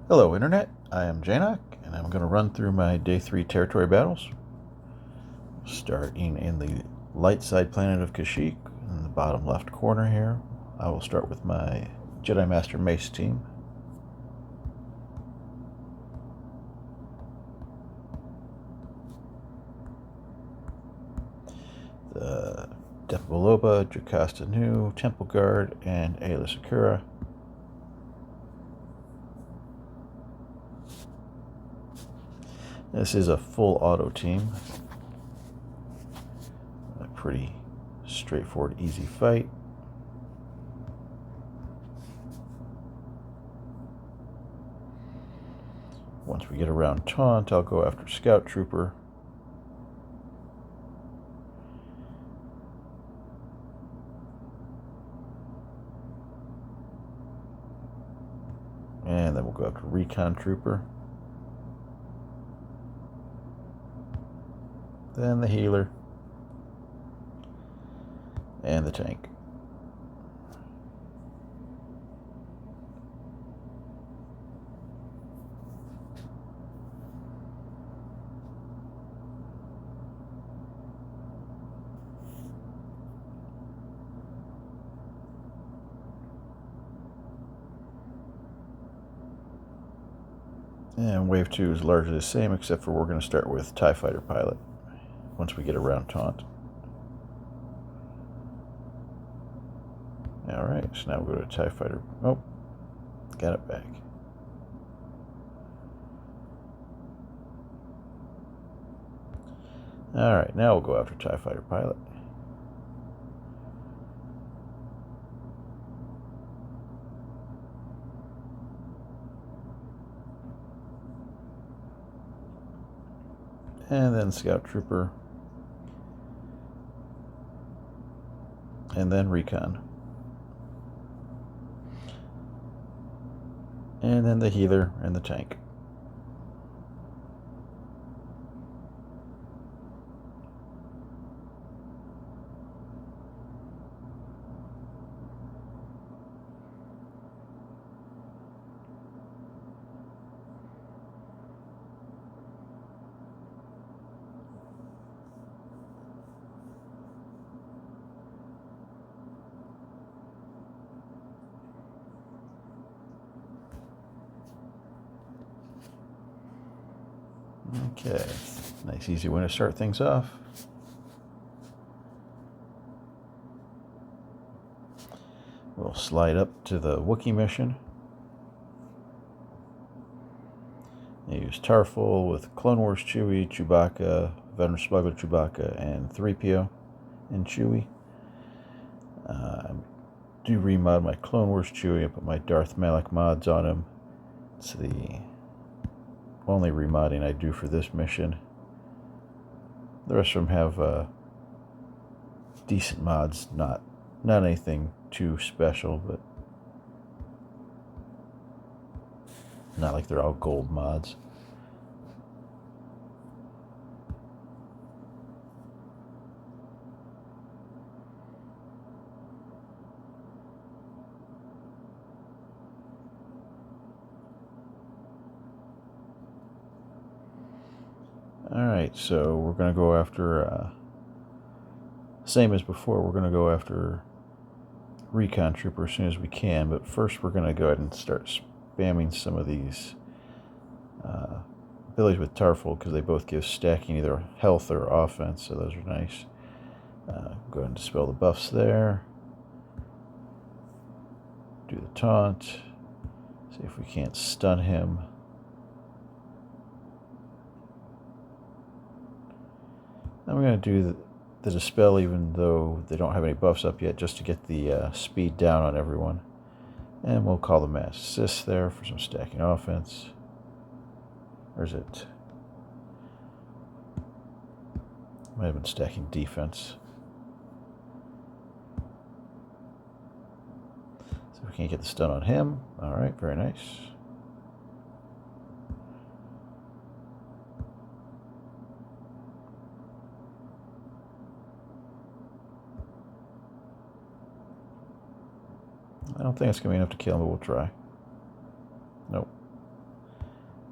Hello Internet, I am JNOC, and I'm going to run through my Day 3 territory battles, starting in the light side planet of Kashyyyk, in the bottom left corner here. I will start with my Jedi Master Mace team. The Depa Boba, Jocasta Nute, Temple Guard, and Aayla Sakura. This is a full auto team. A pretty straightforward, easy fight. Once we get around Taunt, I'll go after Scout Trooper. And then we'll go after Recon Trooper. Then the healer. And the tank. And wave 2 is largely the same, except for we're going to start with TIE Fighter Pilot once we get around Taunt. Alright, so now we'll go to TIE Fighter. Oh, got it back. Alright, now we'll go after TIE Fighter Pilot. And then Scout Trooper. And then Recon. And then the healer and the tank. Okay, nice easy way to start things off. We'll slide up to the Wookiee mission. Use Tarfful with Clone Wars Chewie, Chewbacca, Veteran Smuggler Chewbacca, and Threepio and Chewie. Do remod my Clone Wars Chewie and put my Darth Malak mods on him. It's the only remodding I do for this mission. The rest of them have decent mods, not anything too special, but not like they're all gold mods. Alright, so we're going to go after, same as before, we're going to go after Recon Trooper as soon as we can, but first we're going to go ahead and start spamming some of these abilities with Tarfful, because they both give stacking either health or offense, so those are nice. Go ahead and dispel the buffs there. Do the taunt. See if we can't stun him. I'm going to do the dispel even though they don't have any buffs up yet, just to get the speed down on everyone. And we'll call the Mass Assist there for some stacking offense. Or is it? Might have been stacking defense. So we can't get the stun on him. Alright, very nice. I don't think it's going to be enough to kill him, but we'll try. Nope.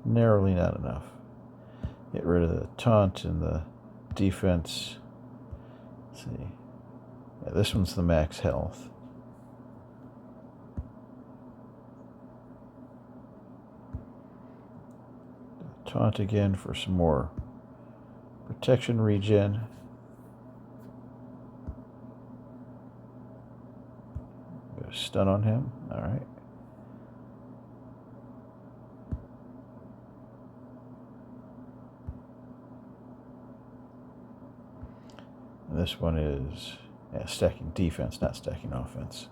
narrowly not enough. Get rid of the taunt and the defense. Let's see. Yeah, this one's the max health. Taunt again for some more protection regen. Go stun on him. All right. And this one is stacking defense, not stacking offense.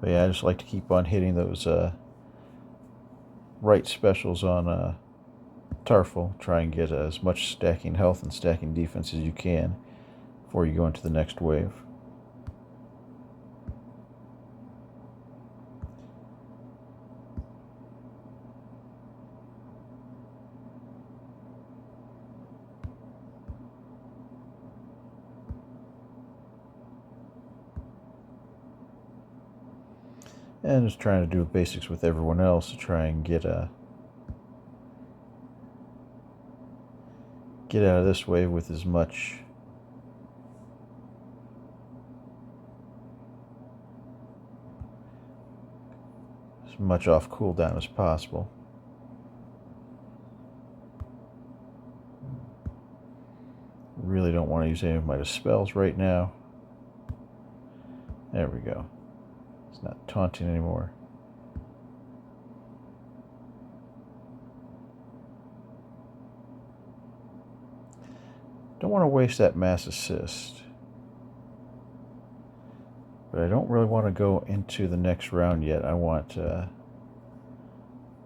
But yeah, I just like to keep on hitting those right specials on Tarfful. Try and get as much stacking health and stacking defense as you can before you go into the next wave. And just trying to do basics with everyone else to try and get out of this wave with as much off cooldown as possible. Really don't want to use any of my dispels right now. There we go. It's not taunting anymore. Don't want to waste that mass assist. But I don't really want to go into the next round yet. I want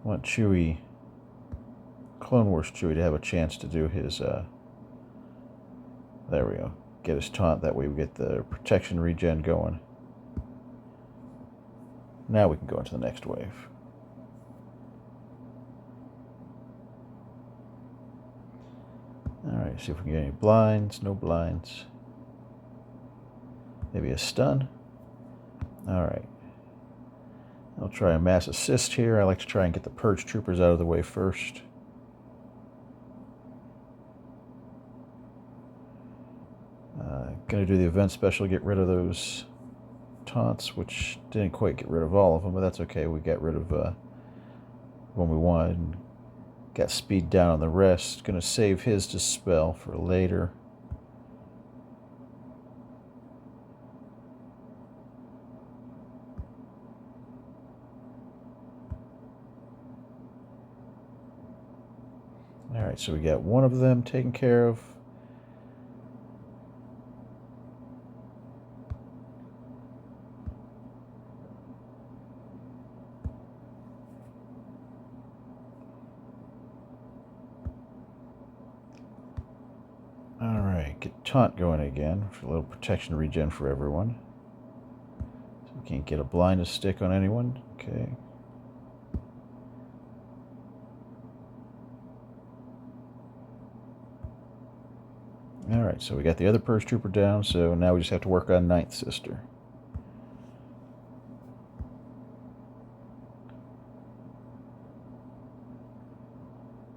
Chewie, Clone Wars Chewie, to have a chance to do his, there we go, get his taunt. That way we get the protection regen going. Now we can go into the next wave. Alright, see if we can get any blinds. No blinds. Maybe a stun. Alright. I'll try a mass assist here. I like to try and get the purge troopers out of the way first. Gonna do the event special, get rid of those taunts, which didn't quite get rid of all of them, but that's okay. We got rid of one we wanted and got speed down on the rest. Gonna save his dispel for later. Alright, so we got one of them taken care of. Alright, get taunt going again for a little protection regen for everyone. So we can't get a blind to stick on anyone. Okay. Alright, so we got the other purge trooper down, so now we just have to work on Ninth Sister.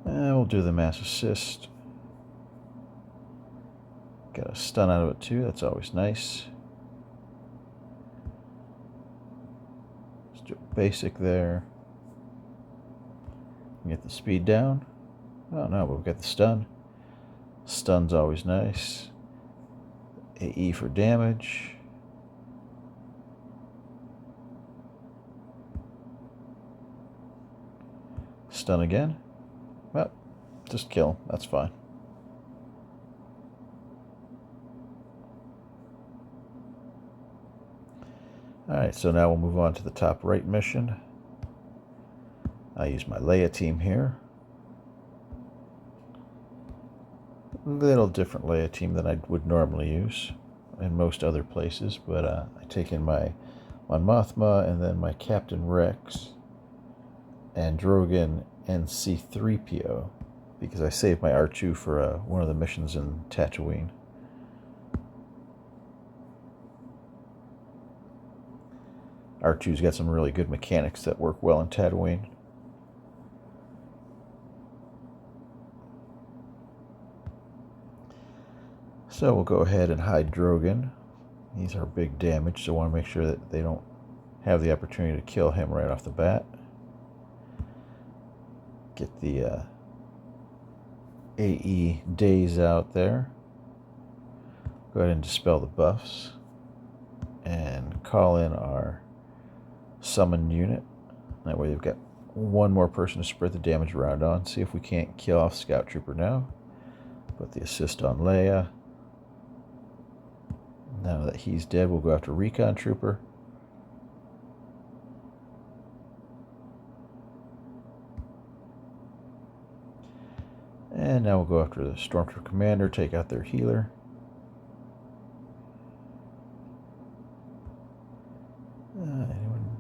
And we'll do the mass assist. Got a stun out of it too, that's always nice. Let's do a basic there. Get the speed down. Oh no, but we've got the stun. Stun's always nice. AE for damage. Stun again. Well, just kill. That's fine. Alright, so now we'll move on to the top right mission. I use my Leia team here. A little different Leia team than I would normally use in most other places, but I take in my Mon Mothma and then my Captain Rex and Drogan and C-3PO, because I saved my R2 for one of the missions in Tatooine. R2's got some really good mechanics that work well in Tatooine. So we'll go ahead and hide Drogan. He's our big damage, so I want to make sure that they don't have the opportunity to kill him right off the bat. Get the AE days out there. Go ahead and dispel the buffs. And call in our summon unit. That way they've got one more person to spread the damage around on. See if we can't kill off Scout Trooper now. Put the assist on Leia. Now that he's dead, we'll go after Recon Trooper. And now we'll go after the Stormtrooper Commander, take out their healer. Anyone?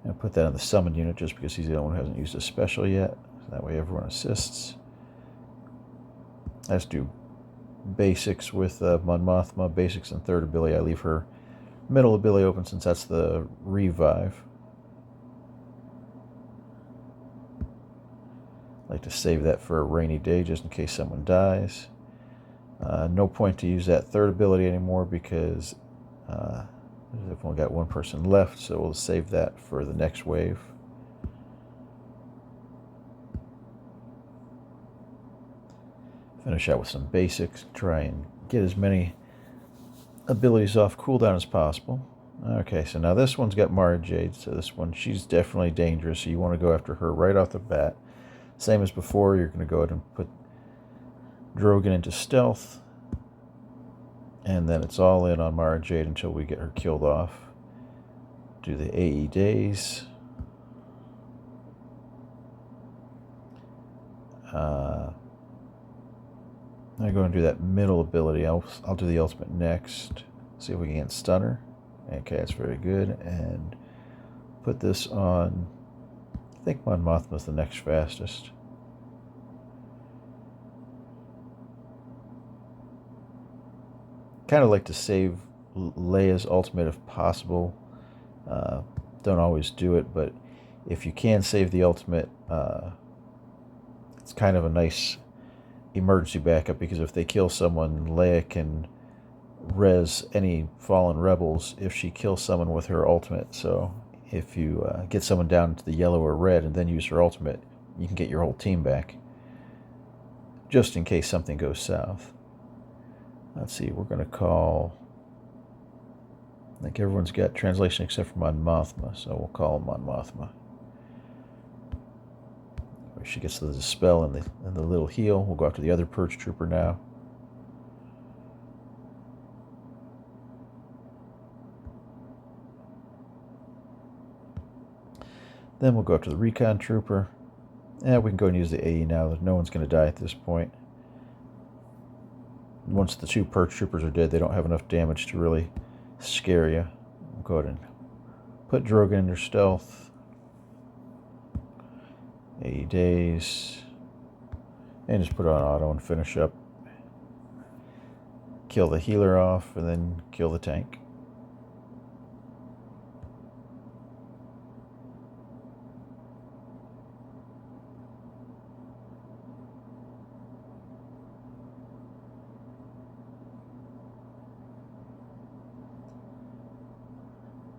I'll put that on the summon unit just because he's the only one who hasn't used a special yet. So that way everyone assists. Let's do basics with Mon Mothma, basics and third ability. I leave her middle ability open since that's the revive. I like to save that for a rainy day just in case someone dies. No point to use that third ability anymore because we've only got one person left, so we'll save that for the next wave. Finish out with some basics, try and get as many abilities off cooldown as possible. Okay, so now this one's got Mara Jade, so this one, she's definitely dangerous, so you want to go after her right off the bat. Same as before, you're going to go ahead and put Drogan into stealth, and then it's all in on Mara Jade until we get her killed off. Do the AE days. I'm going to do that middle ability. I'll do the ultimate next. See if we can stun her. Okay, that's very good. And put this on. I think Mon Mothma's the next fastest. Kind of like to save Leia's ultimate if possible. Don't always do it, but if you can save the ultimate, it's kind of a nice emergency backup, because if they kill someone, Leia can res any fallen rebels if she kills someone with her ultimate. So if you get someone down to the yellow or red and then use her ultimate, you can get your whole team back, just in case something goes south. Let's see, we're going to call, I think everyone's got translation except for Mon Mothma, so we'll call Mon Mothma. She gets the dispel and the little heal. We'll go after the other Purge Trooper now. Then we'll go after the Recon Trooper. And we can go and use the AE now. No one's going to die at this point. Once the two Purge Troopers are dead, they don't have enough damage to really scare you. We'll go ahead and put Drogan in their stealth. 80 days. And just put it on auto and finish up. Kill the healer off and then kill the tank.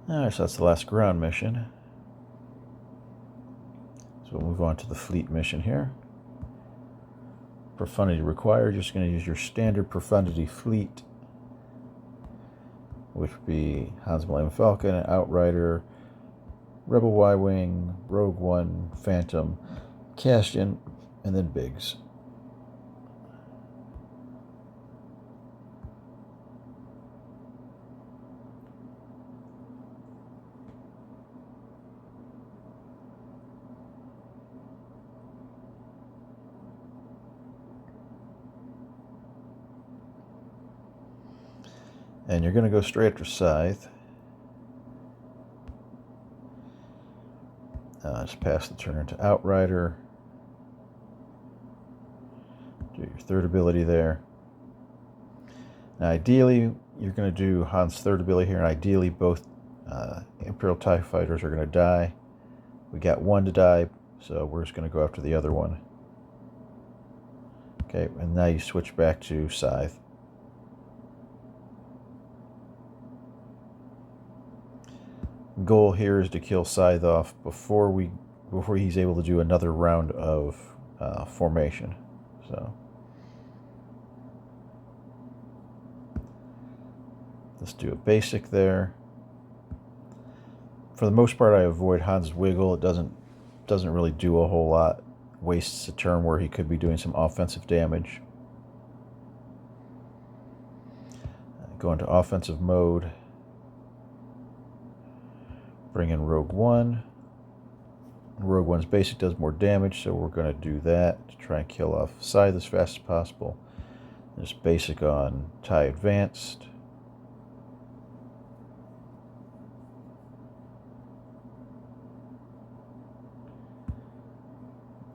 Alright, so that's the last ground mission. So we'll move on to the fleet mission here. Profundity required. You're just going to use your standard Profundity fleet, which would be HansMF Falcon, Outrider, Rebel Y-Wing, Rogue One, Phantom, Cassian, and then Biggs. And you're going to go straight after Scythe. Just pass the turn into Outrider. Do your third ability there. Now ideally, you're going to do Han's third ability here, and ideally both Imperial TIE Fighters are going to die. We got one to die, so we're just going to go after the other one. Okay, and now you switch back to Scythe. Goal here is to kill Scythe off before he's able to do another round of formation. So let's do a basic there. For the most part, I avoid Han's wiggle. It doesn't really do a whole lot. Wastes a turn where he could be doing some offensive damage. Go into offensive mode. Bring in Rogue One. Rogue One's basic does more damage, so we're going to do that to try and kill off Scythe as fast as possible. Just basic on TIE Advanced.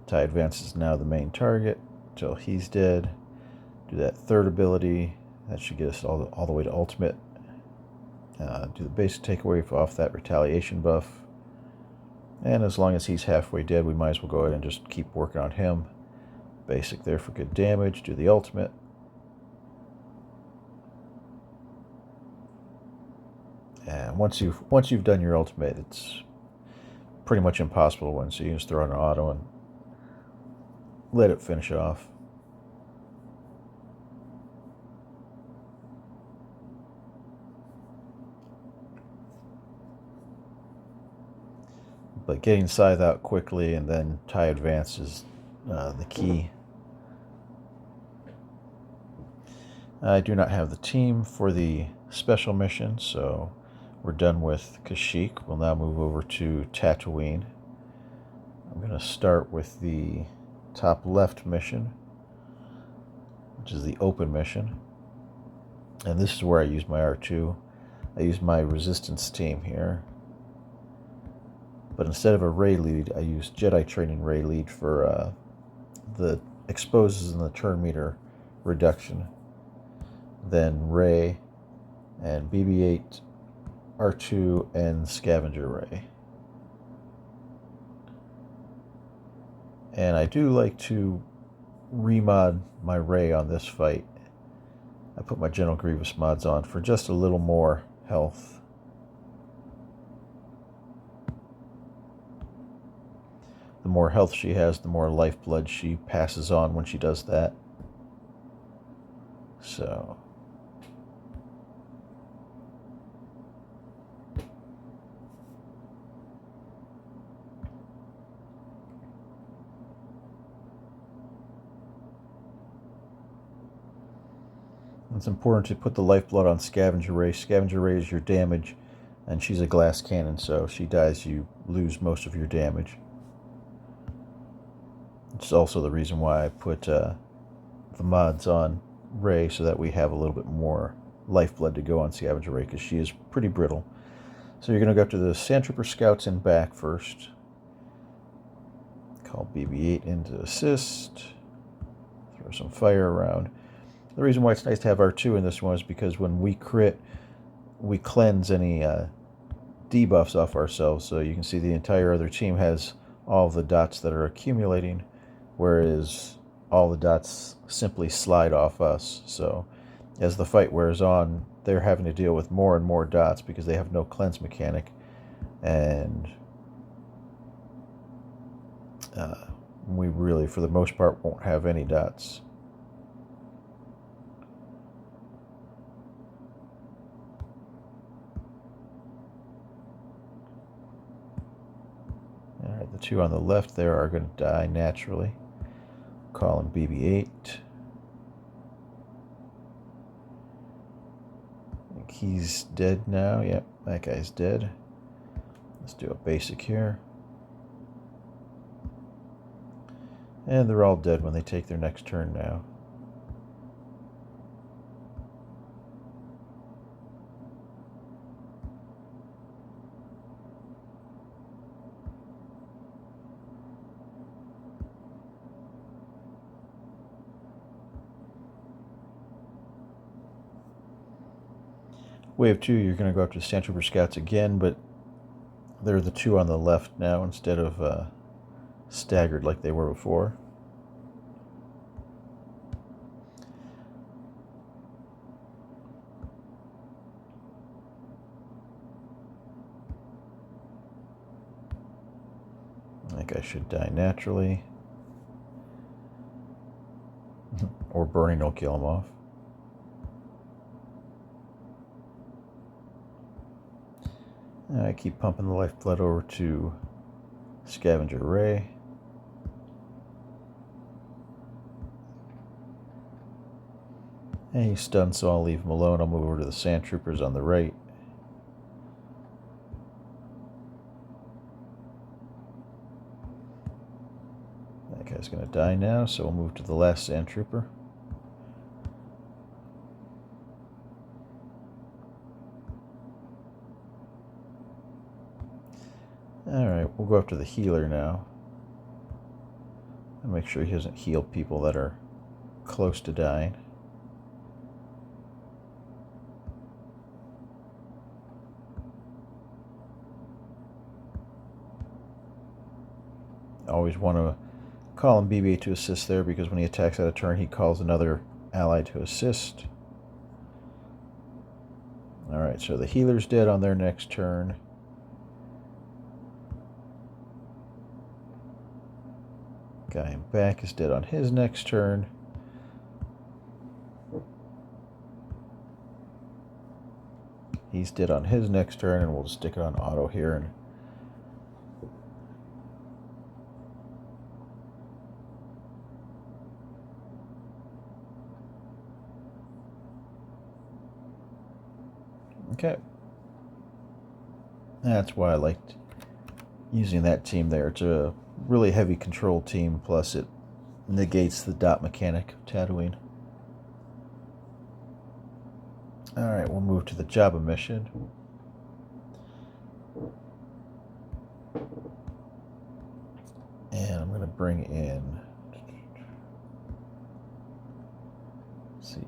TIE Advanced is now the main target until he's dead. Do that third ability. That should get us all the way to ultimate. Do the basic takeaway off that retaliation buff. And as long as he's halfway dead, we might as well go ahead and just keep working on him. Basic there for good damage. Do the ultimate. And once you've done your ultimate, it's pretty much impossible to win. So you just throw in an auto and let it finish off. But getting Scythe out quickly and then TIE Advance is the key. I do not have the team for the special mission, so we're done with Kashyyyk. We'll now move over to Tatooine. I'm going to start with the top left mission, which is the open mission. And this is where I use my R2. I use my resistance team here. But instead of a Rey lead, I use Jedi Training Rey lead for the exposes and the turn meter reduction. Then Rey and BB8 R2 and Scavenger Rey. And I do like to remod my Rey on this fight. I put my General Grievous mods on for just a little more health. The more health she has, the more lifeblood she passes on when she does that. So it's important to put the lifeblood on Scavenger Rey. Scavenger Rey is your damage, and she's a glass cannon, so if she dies, you lose most of your damage. It's also the reason why I put the mods on Rey, so that we have a little bit more lifeblood to go on Scavenger Rey, because she is pretty brittle. So you're going to go after the Sandtrooper Scouts in back first. Call BB-8 in to assist. Throw some fire around. The reason why it's nice to have R2 in this one is because when we crit, we cleanse any debuffs off ourselves. So you can see the entire other team has all the dots that are accumulating, whereas all the dots simply slide off us. So as the fight wears on, they're having to deal with more and more dots because they have no cleanse mechanic. And we really, for the most part, won't have any dots. Alright, the two on the left there are going to die naturally. Call him BB-8. I think he's dead now. Yep, that guy's dead. Let's do a basic here. And they're all dead when they take their next turn now. Wave 2, you're going to go after the Sandtrooper Scouts again, but they're the two on the left now instead of staggered like they were before. That guy should die naturally. Or burning will kill him off. And I keep pumping the lifeblood over to Scavenger Rey. And he's stunned, so I'll leave him alone. I'll move over to the Sandtroopers on the right. That guy's going to die now, so we'll move to the last Sandtrooper. Alright, we'll go after the healer now. And make sure he doesn't heal people that are close to dying. Always want to call him BB8 to assist there, because when he attacks out of turn, he calls another ally to assist. Alright, so the healer's dead on their next turn. Guy in back is dead on his next turn. He's dead on his next turn, and we'll just stick it on auto here. And okay. That's why I liked using that team there. It's a really heavy control team, plus it negates the dot mechanic of Tatooine. Alright, we'll move to the Jabba mission. And I'm going to bring in, let's see,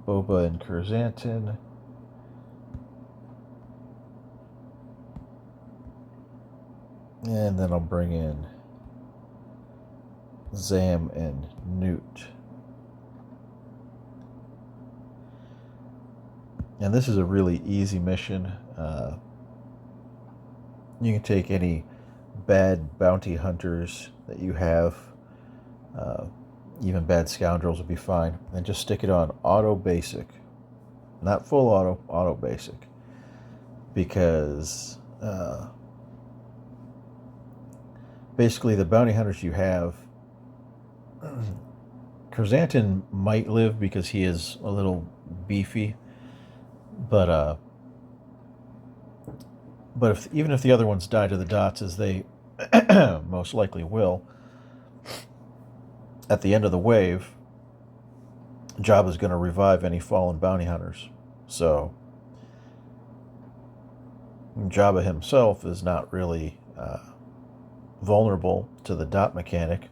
Boba and Krrs. And then I'll bring in Zam and Nute. And this is a really easy mission. You can take any bad bounty hunters that you have, even bad scoundrels would be fine, and just stick it on auto basic. Not full auto, auto basic. Because basically the bounty hunters you have, Krrs might live because he is a little beefy, but even if the other ones die to the dots, as they most likely will, at the end of the wave, Jabba's going to revive any fallen bounty hunters. So Jabba himself is not really vulnerable to the dot mechanic,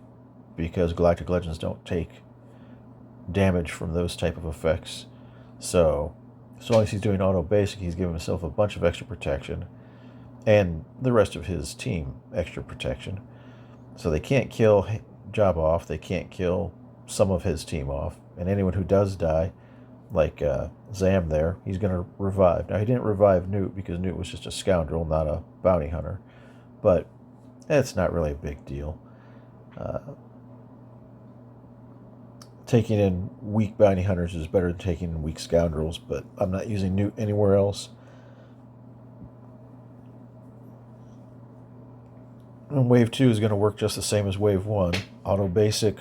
because Galactic Legends don't take damage from those type of effects. So as long as he's doing auto basic, he's giving himself a bunch of extra protection, and the rest of his team extra protection. So they can't kill Jabba off, they can't kill some of his team off, and anyone who does die, like Zam there, he's going to revive. Now, he didn't revive Nute because Nute was just a scoundrel, not a bounty hunter, but it's not really a big deal. Taking in weak bounty hunters is better than taking in weak scoundrels, but I'm not using Nute anywhere else. And Wave 2 is going to work just the same as Wave 1. Auto basic,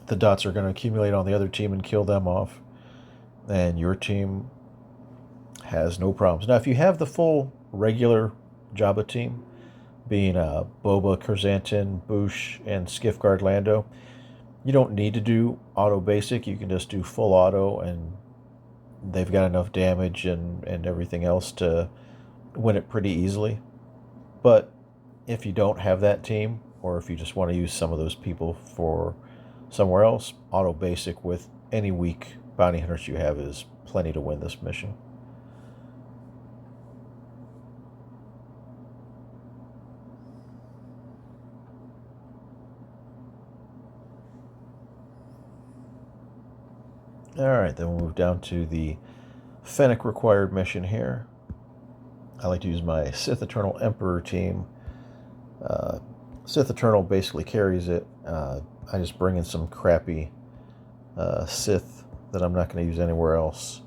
the dots are going to accumulate on the other team and kill them off, and your team has no problems. Now, if you have the full regular Jabba team, being Boba, Krrs, Boushh, and Skiff Guard Lando, you don't need to do auto basic. You can just do full auto, and they've got enough damage and everything else to win it pretty easily. But if you don't have that team, or if you just want to use some of those people for somewhere else, auto basic with any weak bounty hunters you have is plenty to win this mission. Alright, then we'll move down to the Fennec required mission here. I like to use my Sith Eternal Emperor team. Sith Eternal basically carries it. I just bring in some crappy Sith that I'm not going to use anywhere else.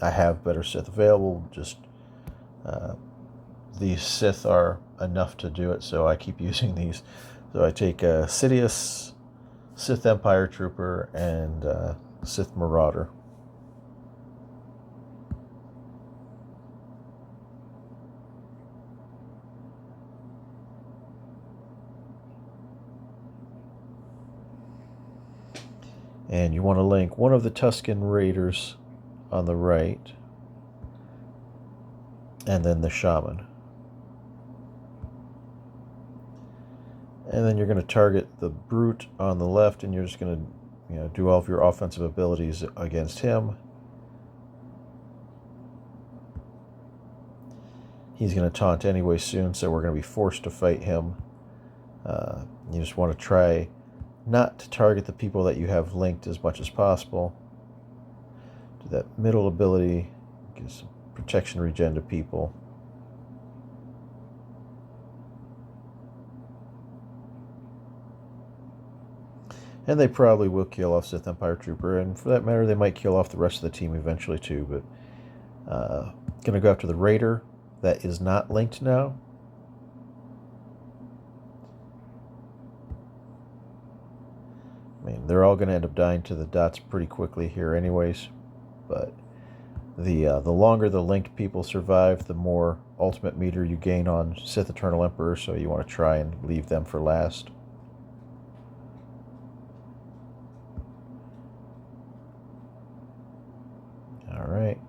I have better Sith available, just these Sith are enough to do it, so I keep using these. So I take Sidious, Sith Empire Trooper, and Sith Marauder. And you want to link one of the Tusken Raiders on the right, and then the Shaman. And then you're going to target the Brute on the left, and you're just going to do all of your offensive abilities against him. He's going to taunt anyway soon, so we're going to be forced to fight him. You just want to try not to target the people that you have linked as much as possible. Do that middle ability, give some protection regen to people. And they probably will kill off Sith Empire Trooper, and for that matter, they might kill off the rest of the team eventually too, but gonna go after the Raider that is not linked now. I mean, they're all gonna end up dying to the dots pretty quickly here anyways, but the longer the linked people survive, the more ultimate meter you gain on Sith Eternal Emperor, so you want to try and leave them for last. Alright.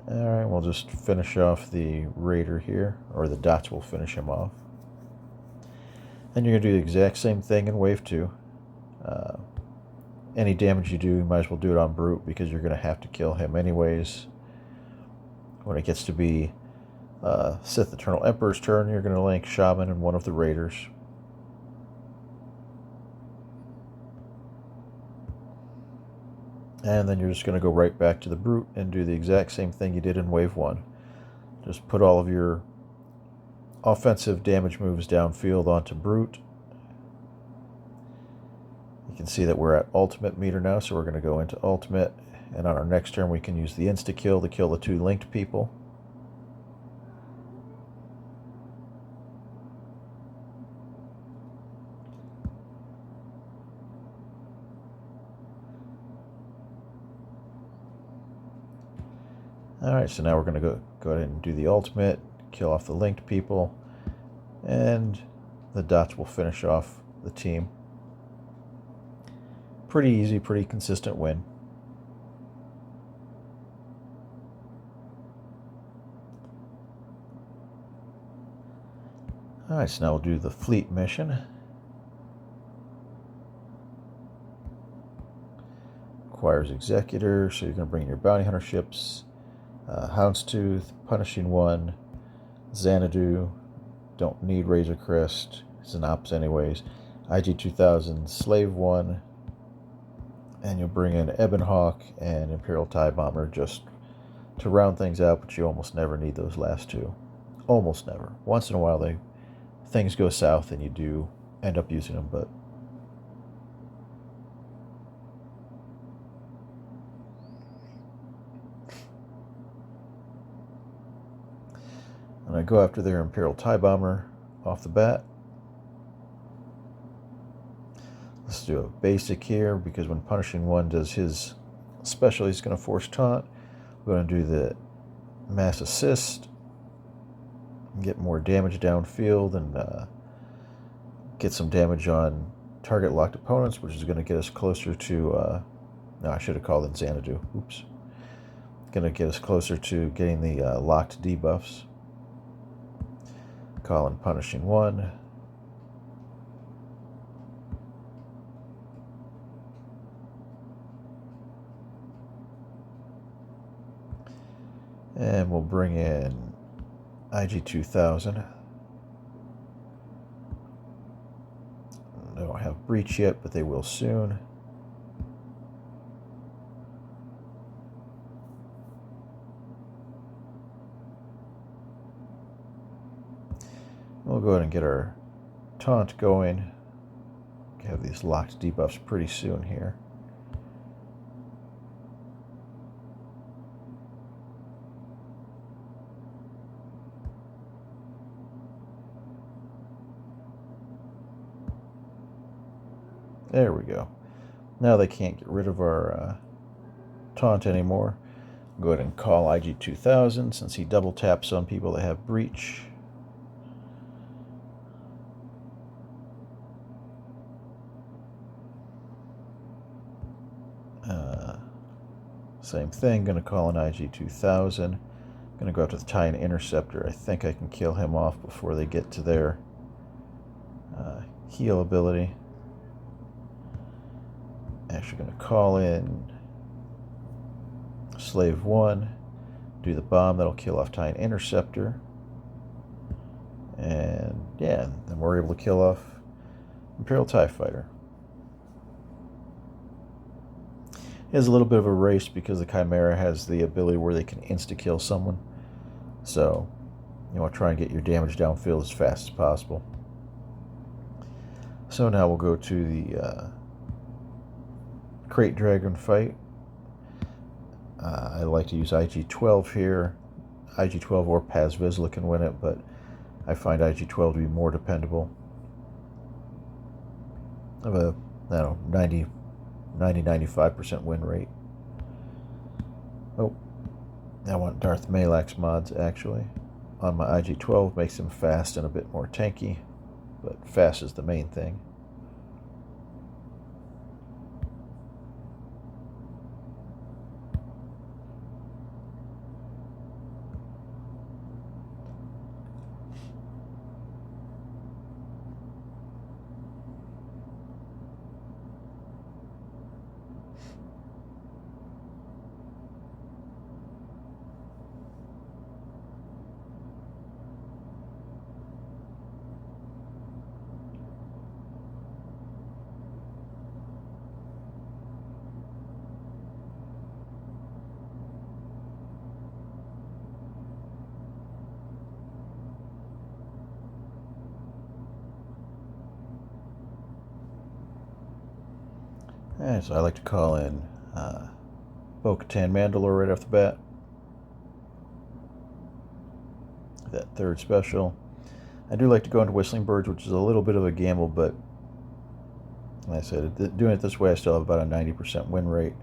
Alright, we'll just finish off the Raider here, or the dots will finish him off. And you're going to do the exact same thing in Wave 2. Any damage you do, you might as well do it on Brute, because you're going to have to kill him anyways. When it gets to be Sith Eternal Emperor's turn, you're going to link Shaman and one of the Raiders. And then you're just going to go right back to the Brute and do the exact same thing you did in Wave 1. Just put all of your offensive damage moves downfield onto Brute. You can see that we're at ultimate meter now, so we're going to go into ultimate. And on our next turn, we can use the insta-kill to kill the two linked people. Alright, so now we're going to go ahead and do the ultimate, kill off the linked people, and the dots will finish off the team. Pretty easy, pretty consistent win. Alright, so now we'll do the fleet mission. Requires Executor, so you're going to bring in your bounty hunter ships. Houndstooth, Punishing One, Xanadu, don't need Razor Crest, it's an ops anyways. IG-2000, Slave One, and you'll bring in Ebon Hawk and Imperial TIE Bomber just to round things out, but you almost never need those last two. Almost never. Once in a while things go south and you do end up using them, but and I go after their Imperial TIE Bomber off the bat. Let's do a basic here, because when Punishing One does his special, he's going to force taunt. We're going to do the mass assist, get more damage downfield, and get some damage on target locked opponents, which is going to get us closer to, no, I should have called it Xanadu. Oops. Going to get us closer to getting the locked debuffs. Call in Punishing One. And we'll bring in IG-2000. They don't have breach yet, but they will soon. We'll go ahead and get our taunt going. Have these locked debuffs pretty soon here. There we go. Now they can't get rid of our taunt anymore. Go ahead and call IG-2000 since he double taps on people that have breach. Same thing, going to call an IG-2000. Going to go after the Titan Interceptor. I think I can kill him off before they get to their heal ability. Actually going to call in Slave 1, do the bomb that'll kill off Titan Interceptor. And yeah, then we're able to kill off Imperial TIE Fighter. It is a little bit of a race because the Chimera has the ability where they can insta-kill someone. So you want to try and get your damage downfield as fast as possible. So now we'll go to the Crate Dragon fight. I like to use IG-12 here. IG-12 or Paz Vizsla can win it, but I find IG-12 to be more dependable. I have a, I don't know, 90-95% win rate. Oh, I want Darth Malak's mods actually. On my IG-12 makes him fast and a bit more tanky, but fast is the main thing. Alright, so I like to call in Bo-Katan Mandalore right off the bat. That third special. I do like to go into Whistling Birds, which is a little bit of a gamble, but like I said, doing it this way, I still have about a 90% win rate.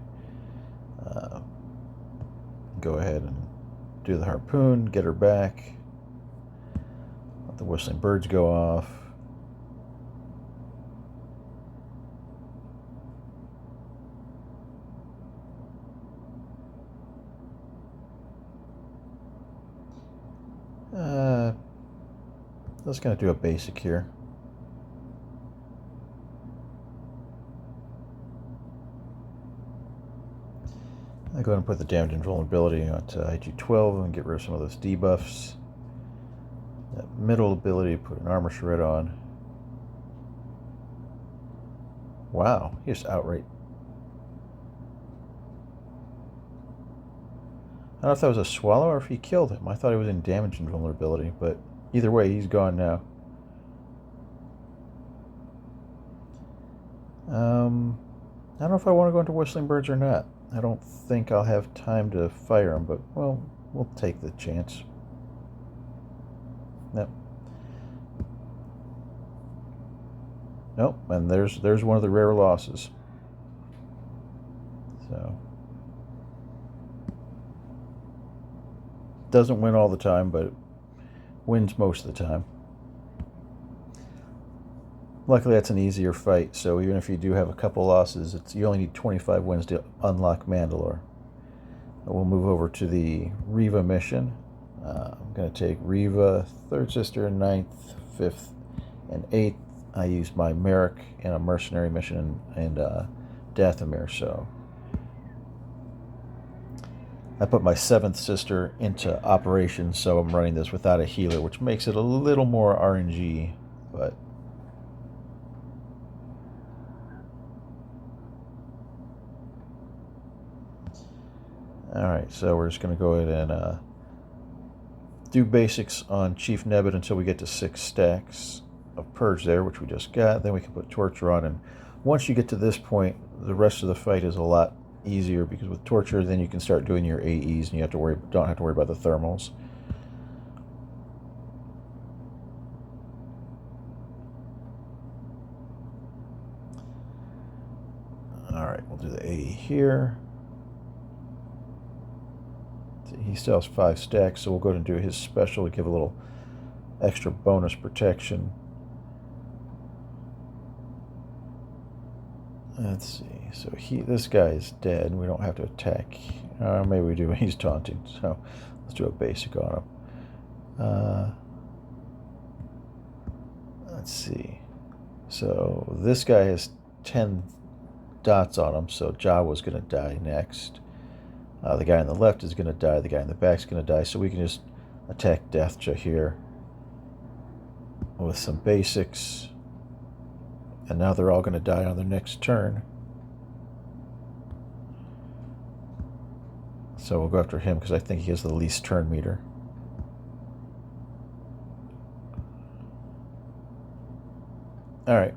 Go ahead and do the harpoon, get her back. Let the Whistling Birds go off. Just going to do a basic here. I go ahead and put the damage and vulnerability onto IG-12 and get rid of some of those debuffs. That middle ability, put an armor shred on. Wow, he just outright. I don't know if that was a swallow or if he killed him. I thought he was in damage and vulnerability, but either way, he's gone now. I don't know if I want to go into Whistling Birds or not. I don't think I'll have time to fire him, but, well, we'll take the chance. Nope. Nope, and there's one of the rare losses. So. Doesn't win all the time, but wins most of the time. Luckily, that's an easier fight, so even if you do have a couple losses, you only need 25 wins to unlock Mandalore. We'll move over to the Reva mission. I'm going to take Reva, 3rd Sister, 9th, 5th, and 8th. I used my Merrick in a mercenary mission and Dathomir, so I put my 7th sister into operation, so I'm running this without a healer, which makes it a little more RNG, but... Alright, so we're just going to go ahead and do basics on Chief Nebbit until we get to 6 stacks of Purge there, which we just got. Then we can put Torture on, and once you get to this point, the rest of the fight is a lot easier, because with Torture, then you can start doing your AEs, and you don't have to worry about the thermals. Alright, we'll do the AE here. He still has 5 stacks, so we'll go ahead and do his special to give a little extra bonus protection. Let's see. So this guy is dead. We don't have to attack. Maybe we do. He's taunting. So let's do a basic on him. Let's see. So this guy has 10 dots on him. So Jabba's going to die next. The guy on the left is going to die. The guy in the back is going to die. So we can just attack Deathja here with some basics. And now they're all going to die on their next turn. So we'll go after him because I think he has the least turn meter. Alright.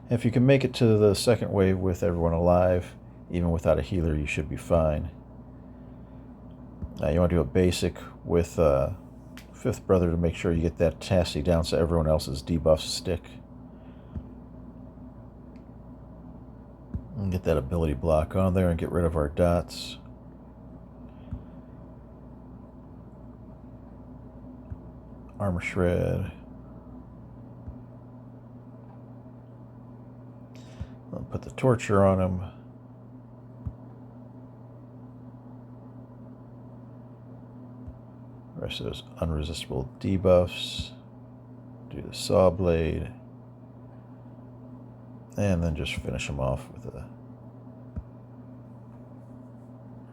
If you can make it to the second wave with everyone alive, even without a healer, you should be fine. You want to do a basic with Fifth Brother to make sure you get that Tassie down so everyone else's debuffs stick. And get that ability block on there and get rid of our dots. Armor Shred. I'll put the Torture on him. Rest of those unresistible debuffs. Do the Saw Blade. And then just finish him off with a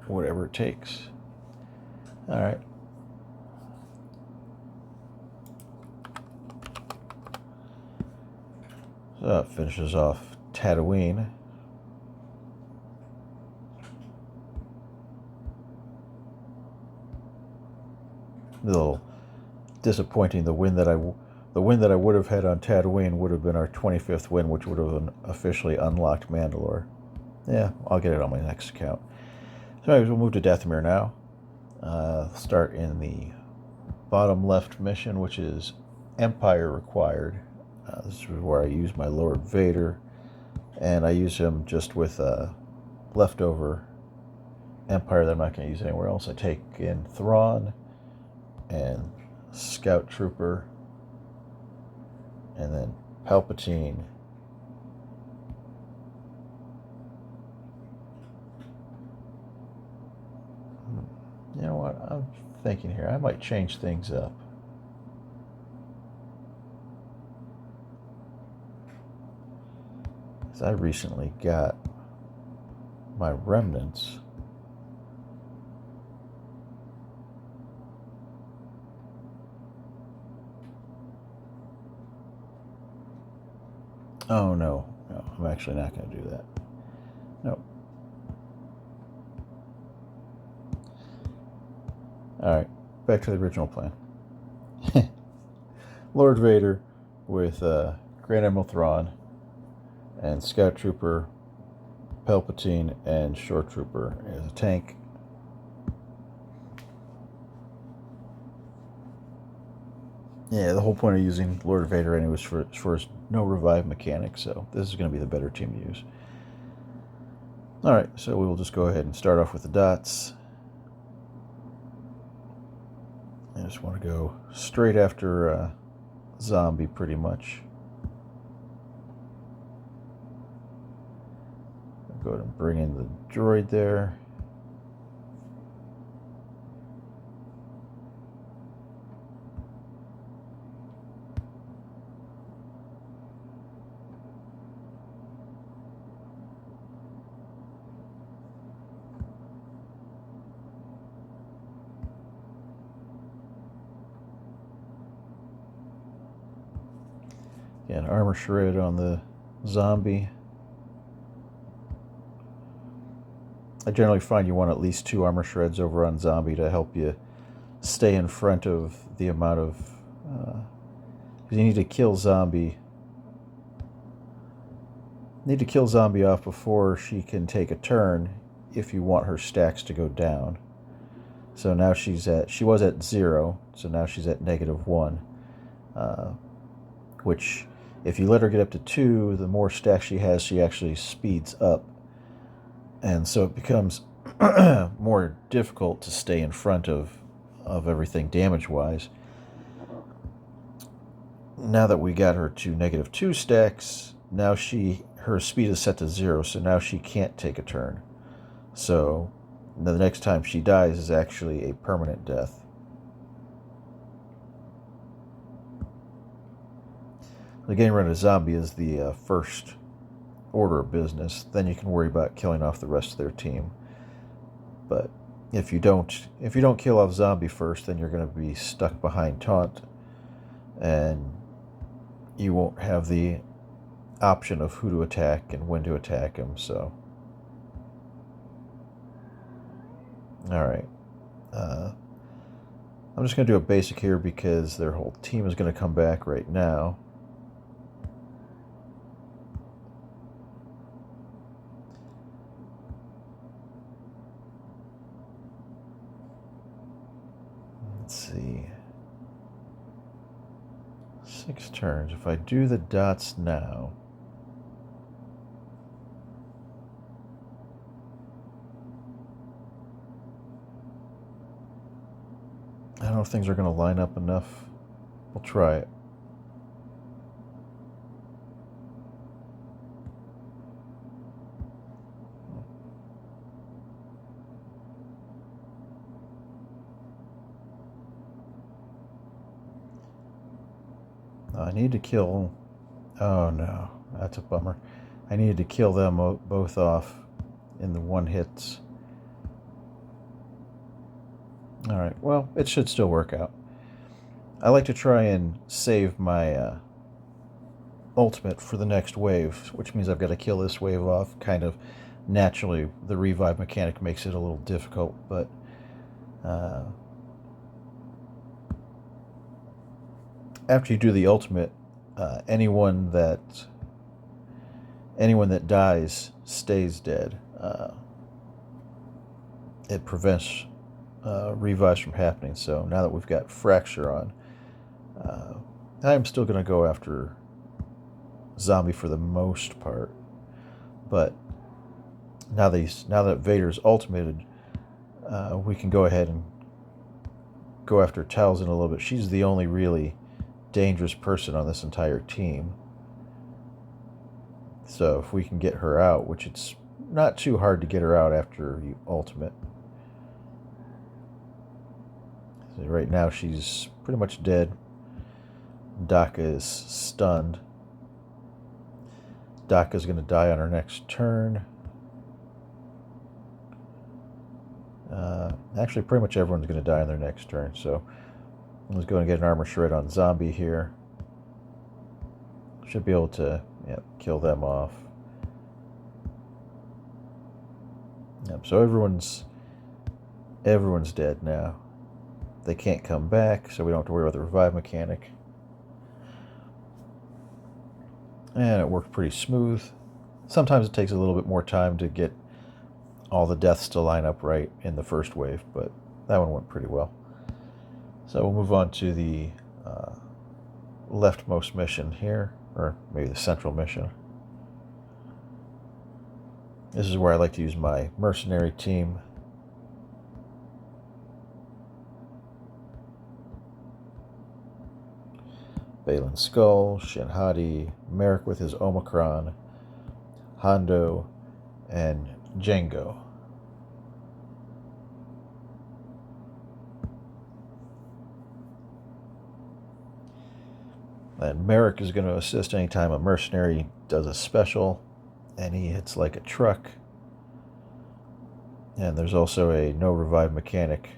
whatever it takes. Alright. So that finishes off Tatooine. A little disappointing. The win that I would have had on Tatooine would have been our 25th win, which would have officially unlocked Mandalore. Yeah, I'll get it on my next account. So anyways, we'll move to Dathomir now. Start in the bottom left mission, which is Empire required. This is where I use my Lord Vader, and I use him just with leftover Empire that I'm not going to use anywhere else. I take in Thrawn and Scout Trooper, and then Palpatine, you know what, I'm thinking here, I might change things up. Because I recently got my remnants. Oh, no, I'm actually not going to do that. Nope. Alright, back to the original plan. Lord Vader with Grand Admiral Thrawn and Scout Trooper, Palpatine, and Shore Trooper as a tank. Yeah, the whole point of using Lord Vader anyway was for his no revive mechanic, so this is going to be the better team to use. Alright, so we will just go ahead and start off with the dots. I just want to go straight after Zombie, pretty much. I'll go ahead and bring in the droid there. Again, armor shred on the zombie. I generally find you want at least 2 armor shreds over on zombie to help you stay in front of the amount of... because you need to kill zombie. Need to kill zombie off before she can take a turn if you want her stacks to go down. So now she was at 0, so now she's at -1. Which, if you let her get up to 2, the more stacks she has, she actually speeds up. And so it becomes more difficult to stay in front of everything damage-wise. Now that we got her to -2 stacks, now her speed is set to 0, so now she can't take a turn. So the next time she dies is actually a permanent death. Getting rid of a zombie is the first order of business. Then you can worry about killing off the rest of their team. But if you don't kill off zombie first, then you're going to be stuck behind taunt, and you won't have the option of who to attack and when to attack him. So, all right, I'm just going to do a basic here because their whole team is going to come back right now. Let's see. 6 turns. If I do the dots now, I don't know if things are going to line up enough. We'll try it. I need to kill... Oh no, that's a bummer. I needed to kill them both off in the 1 hits. Alright, well, it should still work out. I like to try and save my ultimate for the next wave, which means I've got to kill this wave off. Kind of naturally, the revive mechanic makes it a little difficult, but after you do the ultimate, anyone that dies stays dead. It prevents revives from happening. So now that we've got Fracture on, I'm still going to go after zombie for the most part. But now that Vader's ultimated, we can go ahead and go after Talzin a little bit. She's the only really dangerous person on this entire team. So if we can get her out, which it's not too hard to get her out after you ultimate. So right now she's pretty much dead. Daka is stunned. Daka's going to die on her next turn. Actually, pretty much everyone's going to die on their next turn, so let's go and get an armor shred on zombie here. Should be able to kill them off. Yep, so everyone's dead now. They can't come back, so we don't have to worry about the revive mechanic. And it worked pretty smooth. Sometimes it takes a little bit more time to get all the deaths to line up right in the first wave, but that one went pretty well. So we'll move on to the leftmost mission here, or maybe the central mission. This is where I like to use my mercenary team. Baylan Skull, Shin Hadi, Merrick with his Omicron, Hondo, and Django. And Merrick is going to assist anytime a mercenary does a special, and he hits like a truck. And there's also a no revive mechanic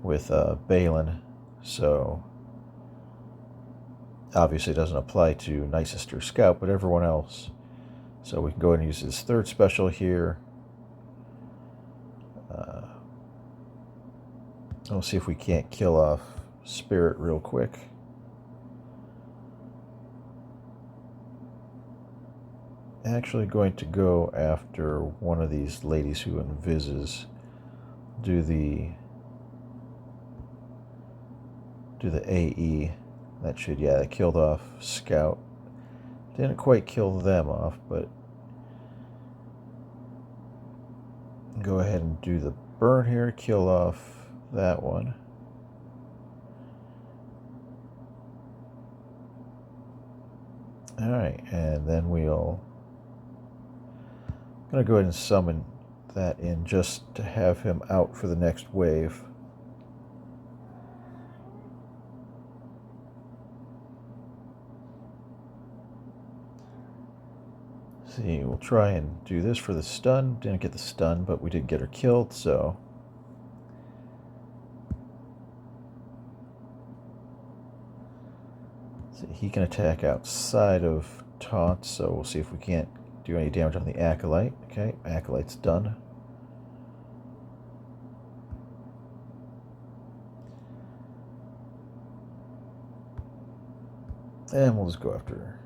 with Baylan, so Obviously it doesn't apply to Night Sister Scout, but everyone else. So we can go ahead and use his third special here. We'll see if we can't kill off Spirit real quick. Actually going to go after one of these ladies who invises. Do the AE. That should, yeah, that killed off Scout. Didn't quite kill them off, but go ahead and do the burn here, kill off that one. Alright, and then we'll I'm gonna go ahead and summon that in just to have him out for the next wave. See, we'll try and do this for the stun. Didn't get the stun, but we did get her killed, so he can attack outside of taunt, so we'll see if we can't do any damage on the Acolyte. Okay, Acolyte's done. And we'll just go after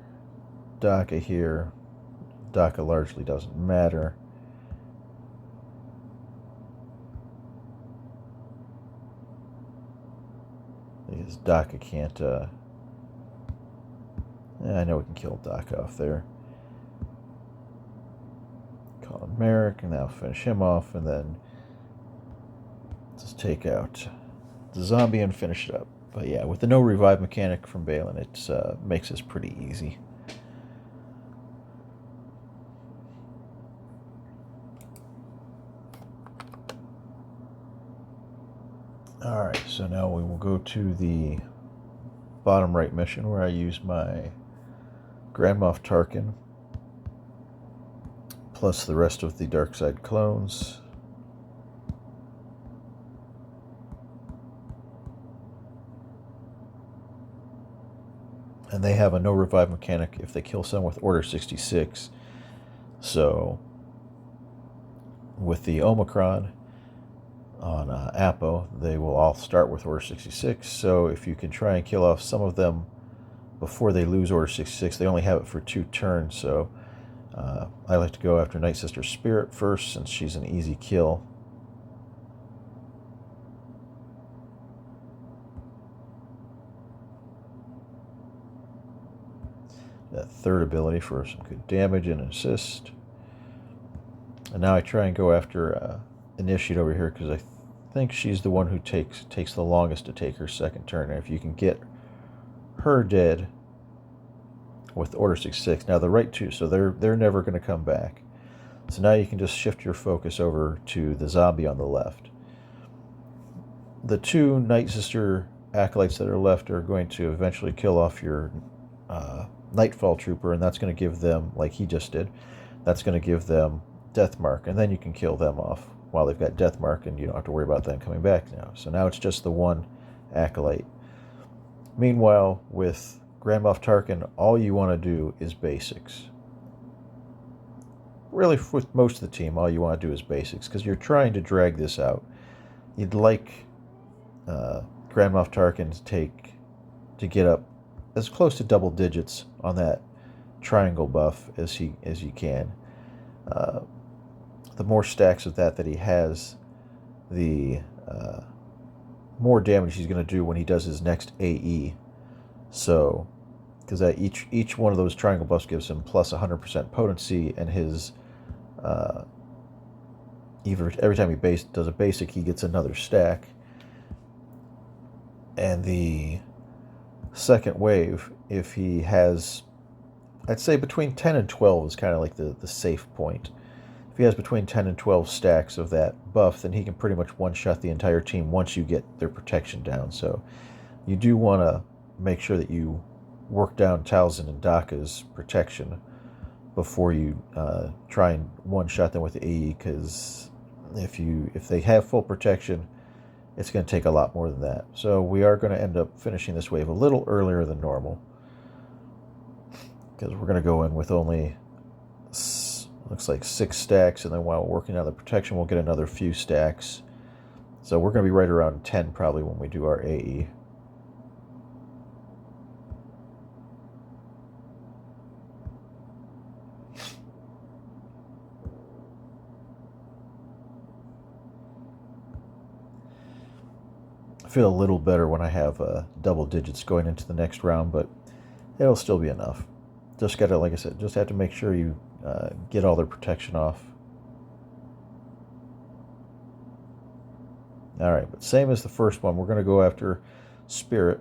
Daka here. Daka largely doesn't matter. Because Daka can't I know we can kill Daka off there. Call him Merrick, and that'll finish him off, and then just take out the zombie and finish it up. But yeah, with the no revive mechanic from Baylan, it makes this pretty easy. Alright, so now we will go to the bottom right mission where I use my Grand Moff Tarkin plus the rest of the dark side clones. And they have a no revive mechanic if they kill someone with Order 66. So with the Omicron on Apo, they will all start with Order 66. So if you can try and kill off some of them before they lose Order 66, they only have it for 2 turns. So I like to go after Night Sister Spirit first, since she's an easy kill. That third ability for some good damage and assist. And now I try and go after Initiate over here, because I think she's the one who takes the longest to take her second turn. And if you can get her dead with Order 66, now the right two, so they're never going to come back. So now you can just shift your focus over to the zombie on the left. The 2 Night Sister Acolytes that are left are going to eventually kill off your Nightfall Trooper, and that's going to give them, like he just did, that's going to give them Death Mark, and then you can kill them off while they've got Death Mark, and you don't have to worry about them coming back now. So now it's just the 1 Acolyte. Meanwhile, with Grand Moff Tarkin, all you want to do is basics. Really, with most of the team, all you want to do is basics, because you're trying to drag this out. You'd like Grand Moff Tarkin to get up as close to double digits on that triangle buff as you can. The more stacks of that he has, the more damage he's going to do when he does his next AE. So, because each one of those triangle buffs gives him plus 100% potency, and his every time he does a basic, he gets another stack. And the second wave, if he has, I'd say between 10 and 12 is kind of like the safe point. If he has between 10 and 12 stacks of that buff, then he can pretty much one-shot the entire team once you get their protection down. So you do want to make sure that you work down Talzin and Daka's protection before you try and one-shot them with the AE, because if they have full protection, it's going to take a lot more than that. So we are going to end up finishing this wave a little earlier than normal. because we're going to go in with only, looks like 6 stacks, and then while working on the protection, we'll get another few stacks. So we're going to be right around 10 probably when we do our AE. I feel a little better when I have double digits going into the next round, but it'll still be enough. Just got to, like I said, just have to make sure you get all their protection off. Alright, but same as the first one, we're going to go after Spirit,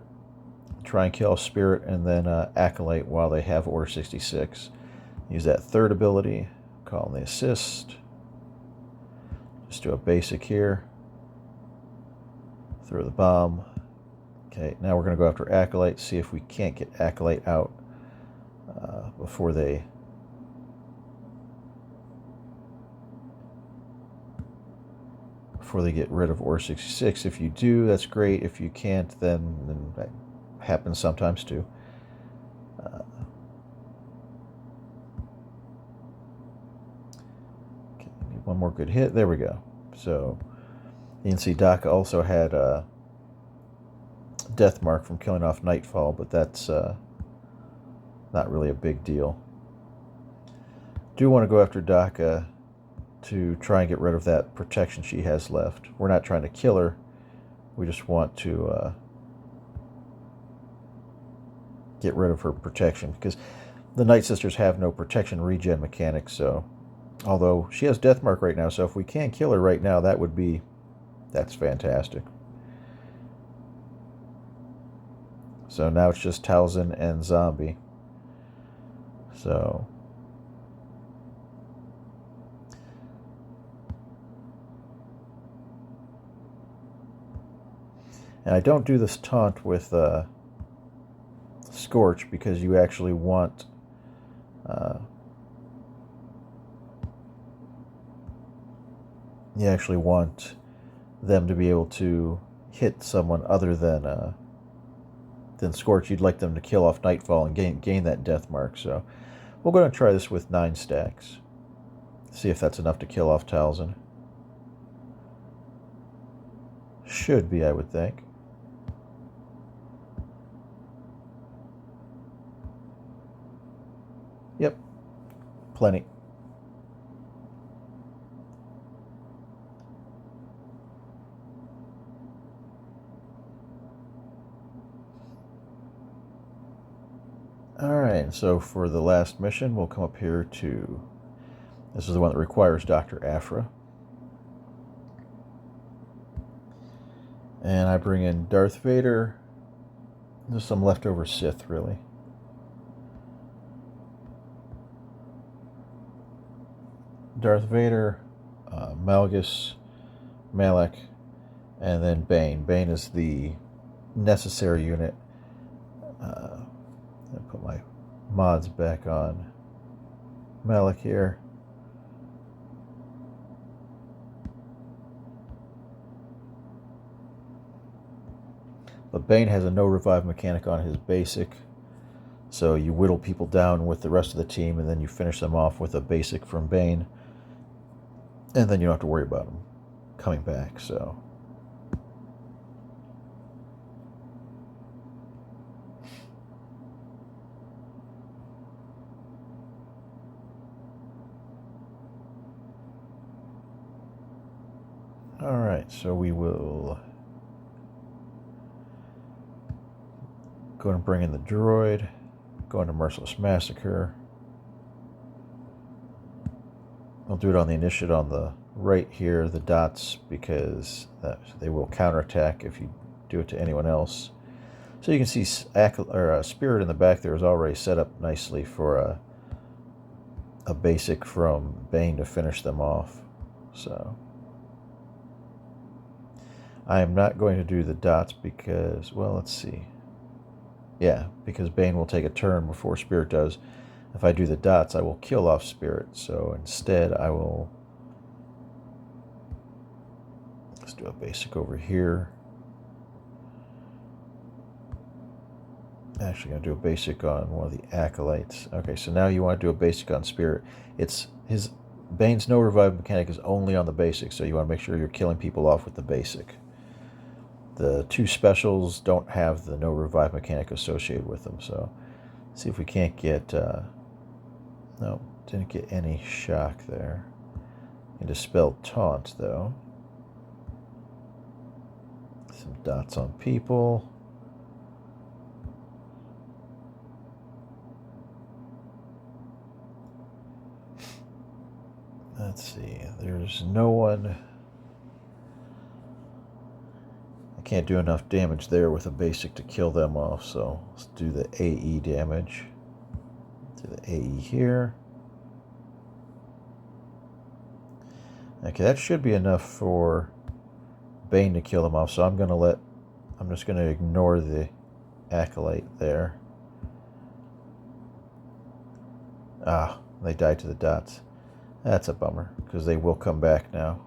try and kill Spirit, and then Acolyte while they have Order 66. Use that third ability, call in the assist. Just do a basic here. Throw the bomb. Okay, now we're going to go after Acolyte, see if we can't get Acolyte out before they get rid of Order 66. If you do, that's great. If you can't, then that happens sometimes too. Okay, need one more good hit. There we go. So you can see Doc also had a death mark from killing off Nightfall, but that's not really a big deal. Do want to go after Daka to try and get rid of that protection she has left. We're not trying to kill her. We just want to get rid of her protection, because the Night Sisters have no protection regen mechanics. So, although she has death mark right now, so if we can't kill her right now, that's fantastic. So now it's just Talzin and Zombie. So and I don't do this taunt with Scorch, because you actually want them to be able to hit someone other than Scorch. You'd like them to kill off Nightfall and gain that death mark. So we're going to try this with 9 stacks. See if that's enough to kill off Talzin. Should be, I would think. Yep, plenty. Alright, so for the last mission, we'll come up here to... This is the one that requires Dr. Aphra. And I bring in Darth Vader. There's some leftover Sith, really. Darth Vader, Malgus, Malak, and then Bane. Bane is the necessary unit. I'll put my mods back on Malak here. But Bane has a no revive mechanic on his basic, so you whittle people down with the rest of the team, and then you finish them off with a basic from Bane, and then you don't have to worry about them coming back. So alright, so we will go and bring in the droid, go into Merciless Massacre. I'll do it on the initiate on the right here, the dots, because they will counterattack if you do it to anyone else. So you can see Spirit in the back there is already set up nicely for a basic from Bane to finish them off. So I am not going to do the dots because, well, let's see. Yeah, because Bane will take a turn before Spirit does. If I do the dots, I will kill off Spirit. So instead, I will... Let's do a basic over here. Actually, going to do a basic on one of the acolytes. Okay, so now you want to do a basic on Spirit. It's his Bane's no revive mechanic is only on the basic, so you want to make sure you're killing people off with the basic. The two specials don't have the no revive mechanic associated with them, so see if we can't get... no, didn't get any shock there. And dispelled taunt, though. Some dots on people. Let's see, there's no one. I can't do enough damage there with a basic to kill them off, so let's do the AE damage. Do the AE here. Okay, that should be enough for Bane to kill them off, so I'm just gonna ignore the acolyte there. Ah, they died to the dots. That's a bummer, because they will come back now.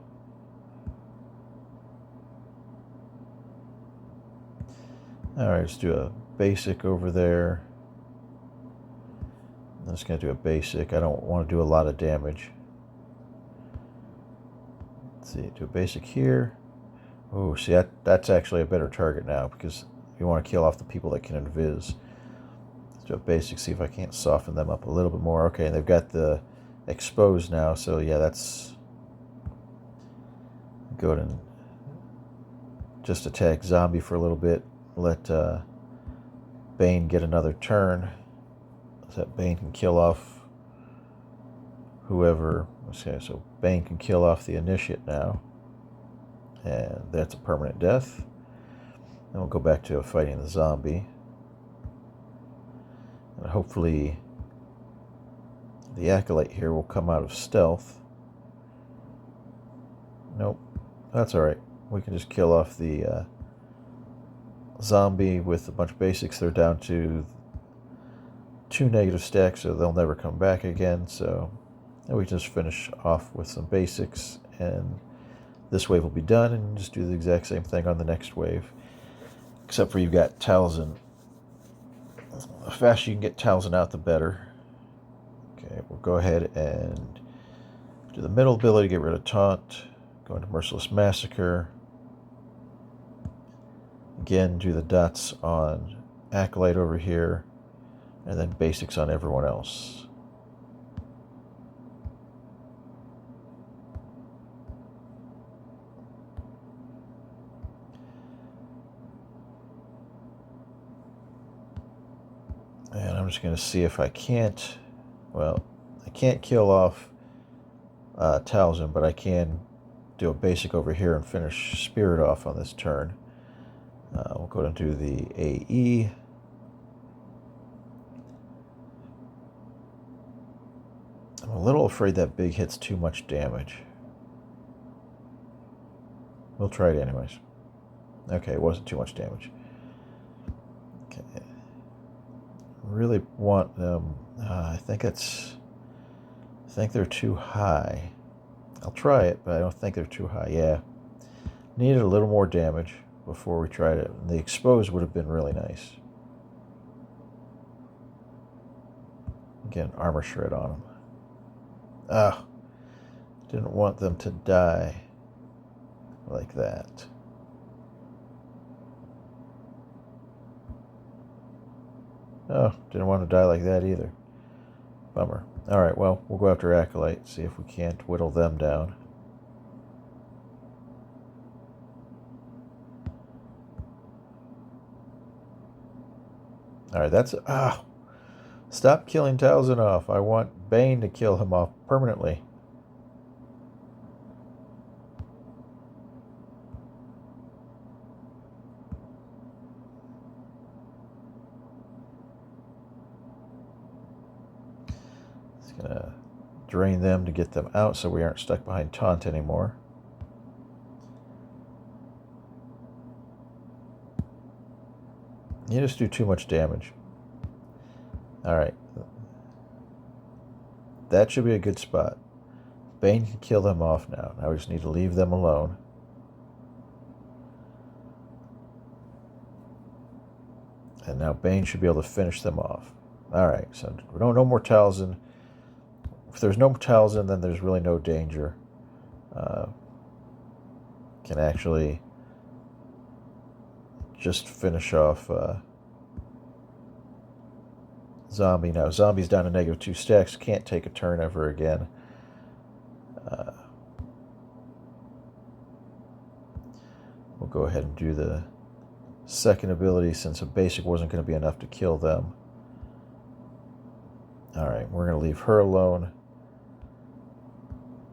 Alright, let's do a basic over there. I'm just going to do a basic. I don't want to do a lot of damage. Let's see, do a basic here. Oh, see, that's actually a better target now, because you want to kill off the people that can invis. Let's do a basic, see if I can't soften them up a little bit more. Okay, they've got the exposed now, so yeah, that's... Go ahead and just attack zombie for a little bit. Let Bane get another turn so that Bane can kill off whoever. Okay, so Bane can kill off the initiate now, and that's a permanent death. Then we'll go back to fighting the zombie, and hopefully the acolyte here will come out of stealth. Nope, that's alright. We can just kill off the zombie with a bunch of basics. They're down to 2 negative stacks, so they'll never come back again. So we just finish off with some basics, and this wave will be done, and just do the exact same thing on the next wave. Except for you've got Talzin. The faster you can get Talzin out, the better. Okay, we'll go ahead and do the middle ability, get rid of Taunt, go into Merciless Massacre. Again, do the dots on Acolyte over here, and then basics on everyone else. And I'm just going to see if I can't, well, I can't kill off Talzin, but I can do a basic over here and finish Spirit off on this turn. We'll go and do the AE. I'm a little afraid that big hit's too much damage. We'll try it anyways. Okay, it wasn't too much damage. Okay. Really want them. I think they're too high. I'll try it, but I don't think they're too high. Yeah. Needed a little more damage before we tried it. The exposed would have been really nice. Again, armor shred on them. Ah, didn't want them to die like that. Oh, didn't want to die like that either. Bummer. Alright, well, we'll go after Acolyte, see if we can't whittle them down. Alright, that's... Ah! Stop killing Talzin off. I want Bane to kill him off permanently. It's gonna drain them to get them out so we aren't stuck behind Taunt anymore. You just do too much damage. Alright. That should be a good spot. Bane can kill them off now. Now we just need to leave them alone. And now Bane should be able to finish them off. Alright, so no more Talzin. If there's no Talzin, then there's really no danger. Can actually just finish off Zombie. Now, Zombie's down to -2 stacks. Can't take a turn ever again. We'll go ahead and do the second ability since a basic wasn't going to be enough to kill them. Alright, we're going to leave her alone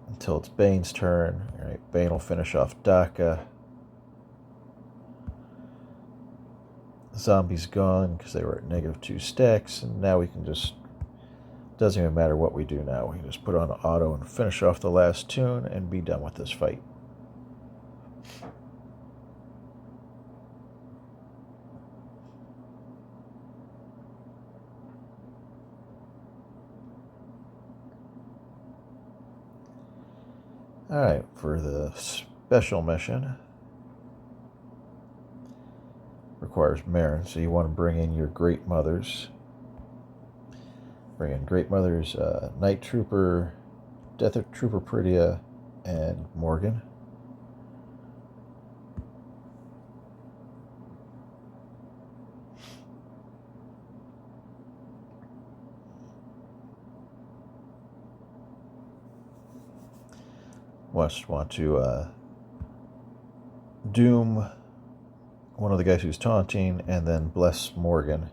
until it's Bane's turn. Alright, Bane will finish off Daka. Zombie's gone because they were at -2 stacks, and now we can just, doesn't even matter what we do now, we can just put on auto and finish off the last tune and be done with this fight. Alright, for the special mission, requires Marin, so you want to bring in your Great Mothers. Bring in Great Mothers, Night Trooper, Death Trooper Pridia, and Morgan. Want to doom one of the guys who's taunting, and then bless Morgan.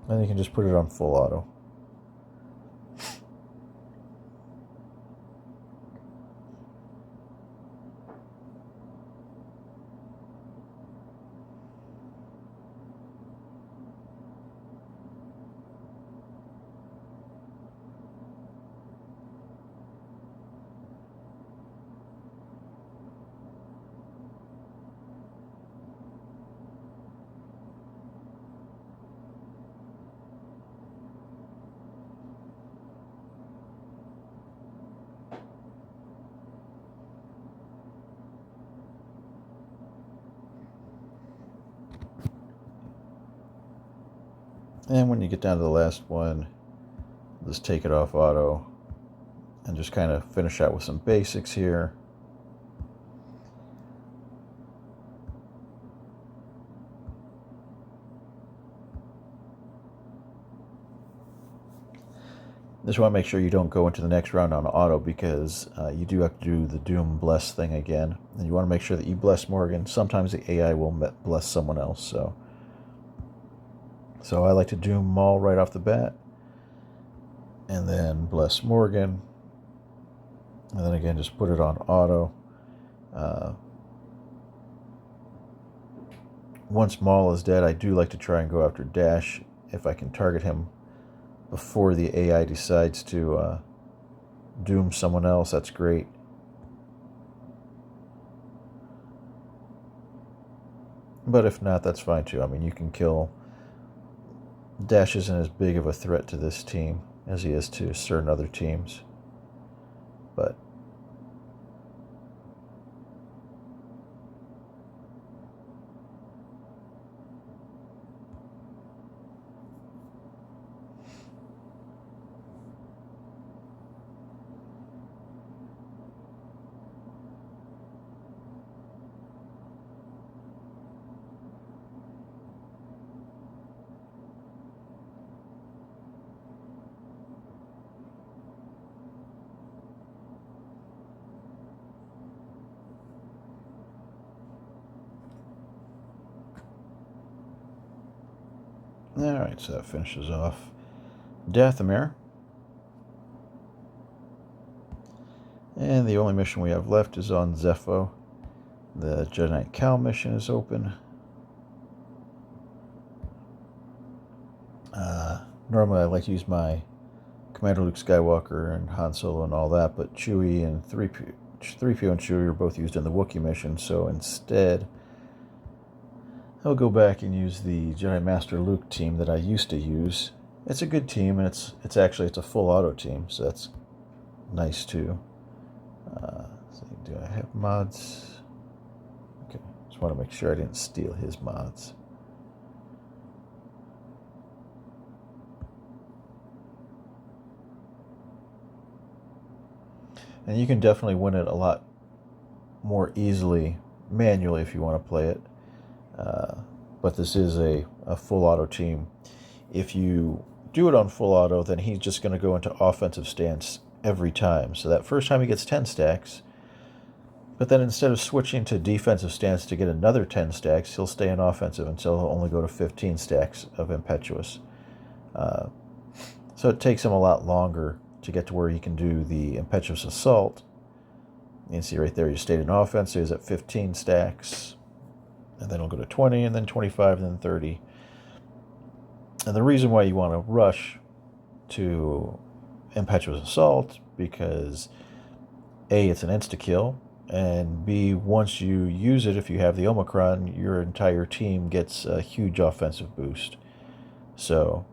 And you can just put it on full auto. And when you get down to the last one, just take it off auto and just kind of finish out with some basics here. Just want to make sure you don't go into the next round on auto, because you do have to do the Doom Bless thing again. And you want to make sure that you bless Morgan. Sometimes the AI will bless someone else, So I like to Doom Maul right off the bat, and then bless Morgan, and then again just put it on auto. Once Maul is dead, I do like to try and go after Dash if I can target him before the AI decides to doom someone else. That's great. But if not, that's fine too. I mean, you can kill... Dash isn't as big of a threat to this team as he is to certain other teams. But alright, so that finishes off Dathomir. And the only mission we have left is on Zepho. The Jedi Knight Cal mission is open. Normally I like to use my Commander Luke Skywalker and Han Solo and all that, but Chewie and Threepio and Chewie are both used in the Wookiee mission, so instead I'll go back and use the Jedi Master Luke team that I used to use. It's a good team, and it's a full auto team, so that's nice too. So do I have mods? Okay, just want to make sure I didn't steal his mods. And you can definitely win it a lot more easily manually if you want to play it. But this is a full auto team. If you do it on full auto, then he's just going to go into offensive stance every time. So that first time he gets 10 stacks, but then instead of switching to defensive stance to get another 10 stacks, he'll stay in offensive until he'll only go to 15 stacks of Impetuous. So it takes him a lot longer to get to where he can do the Impetuous Assault. You can see right there, he stayed in offense, so he's at 15 stacks. And then he'll go to 20, and then 25, and then 30. And the reason why you want to rush to Impetuous Assault, because A, it's an insta-kill, and B, once you use it, if you have the Omicron, your entire team gets a huge offensive boost. So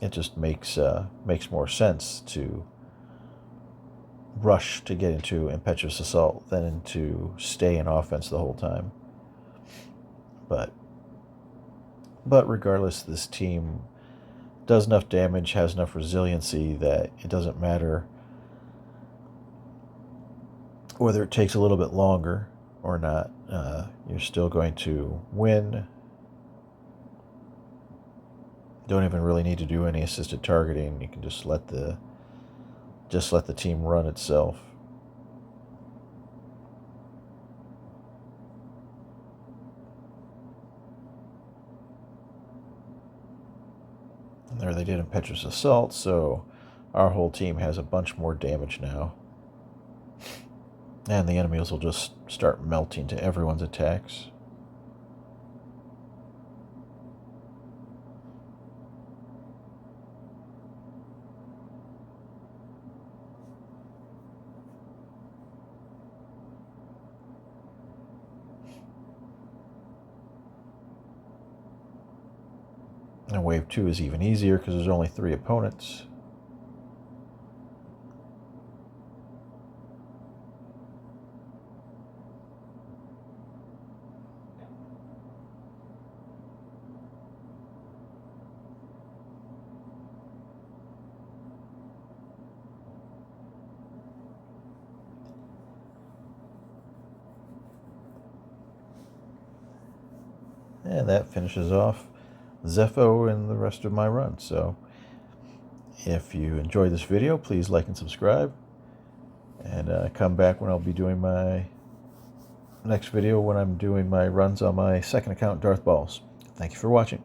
it just makes more sense to rush to get into Impetuous Assault than to stay in offense the whole time. But regardless, this team does enough damage, has enough resiliency that it doesn't matter whether it takes a little bit longer or not. You're still going to win. Don't even really need to do any assisted targeting. You can just let the team run itself. And there they did Impetuous Assault, so our whole team has a bunch more damage now. And the enemies will just start melting to everyone's attacks. And wave 2 is even easier because there's only 3 opponents. And that finishes off Zepho and the rest of my run. So if you enjoyed this video, please like and subscribe, and come back when I'll be doing my next video when I'm doing my runs on my second account, Darth Balls. Thank you for watching.